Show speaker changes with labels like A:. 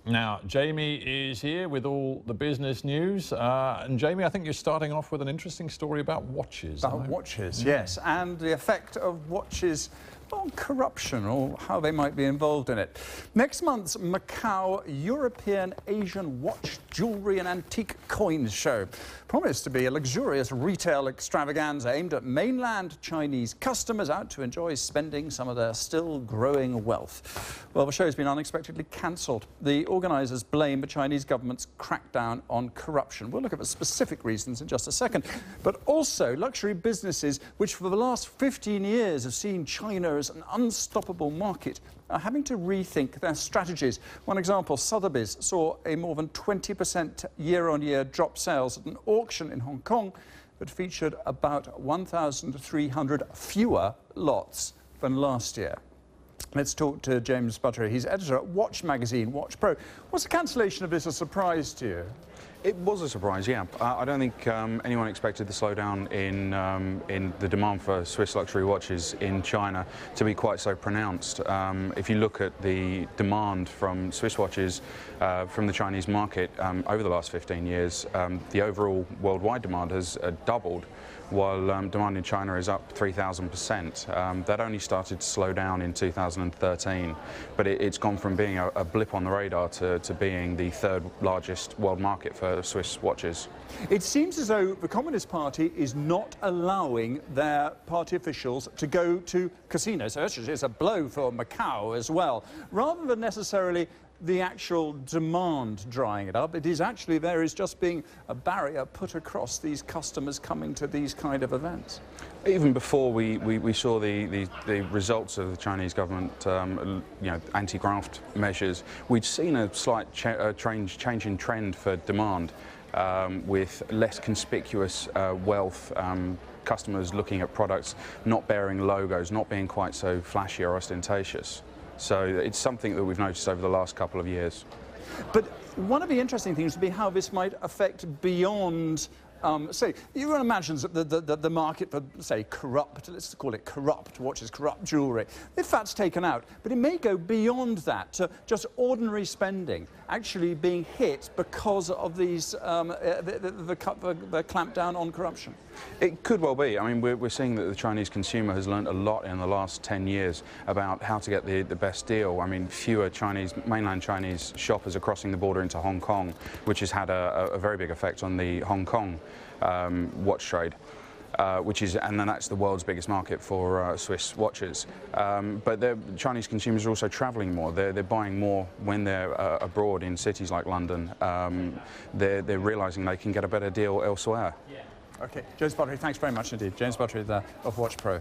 A: Now, Jamie is here with all the business news. And Jamie, I think you're starting off with an interesting story about watches.
B: About watches, yes, and the effect of watches on corruption, or how they might be involved in it. Next month's Macau European Asian Watch, Jewellery and Antique Coins Show promised to be a luxurious retail extravaganza aimed at mainland Chinese customers out to enjoy spending some of their still growing wealth. Well, the show has been unexpectedly cancelled. The organisers blame the Chinese government's crackdown on corruption. We'll look at the specific reasons in just a second. But also luxury businesses, which for the last 15 years have seen China as an unstoppable market, are having to rethink their strategies. One example, Sotheby's saw a more than 20% year-on-year drop sales at an auction in Hong Kong that featured about 1,300 fewer lots than last year. Let's talk to James Buttery. He's editor at watch magazine, WatchPro. Was the cancellation of this a surprise to you?
C: It was a surprise, yeah. I don't think anyone expected the slowdown in the demand for Swiss luxury watches in China to be quite so pronounced. If you look at the demand from Swiss watches from the Chinese market over the last 15 years, the overall worldwide demand has doubled, while demand in China is up 3,000%. That only started to slow down in 2013, but it's gone from being a blip on the radar to being the third largest world market for Swiss watches.
B: It seems as though the Communist Party is not allowing their party officials to go to casinos. So actually it's a blow for Macau as well. Rather than necessarily the actual demand drying it up, it is actually there is just being a barrier put across these customers coming to these kind of events.
C: Even before we saw the results of the Chinese government, anti-graft measures, we'd seen a slight change in trend for demand, with less conspicuous wealth. Customers looking at products not bearing logos, not being quite so flashy or ostentatious. So it's something that we've noticed over the last couple of years.
B: But one of the interesting things would be how this might affect beyond, say, you can imagine the market for, say, corrupt, let's call it corrupt watches, corrupt jewellery, if that's taken out. But it may go beyond that to just ordinary spending actually being hit because of these, the clampdown on corruption.
C: It could well be. I mean, we're seeing that the Chinese consumer has learned a lot in the last 10 years about how to get the best deal. I mean, fewer mainland Chinese shoppers are crossing the border into Hong Kong, which has had a very big effect on the Hong Kong watch trade. And then that's the world's biggest market for Swiss watches. But the Chinese consumers are also travelling more. They're buying more when they're abroad in cities like London. They're realising they can get a better deal elsewhere.
B: OK, James Buttery, thanks very much indeed. James Buttery of WatchPro.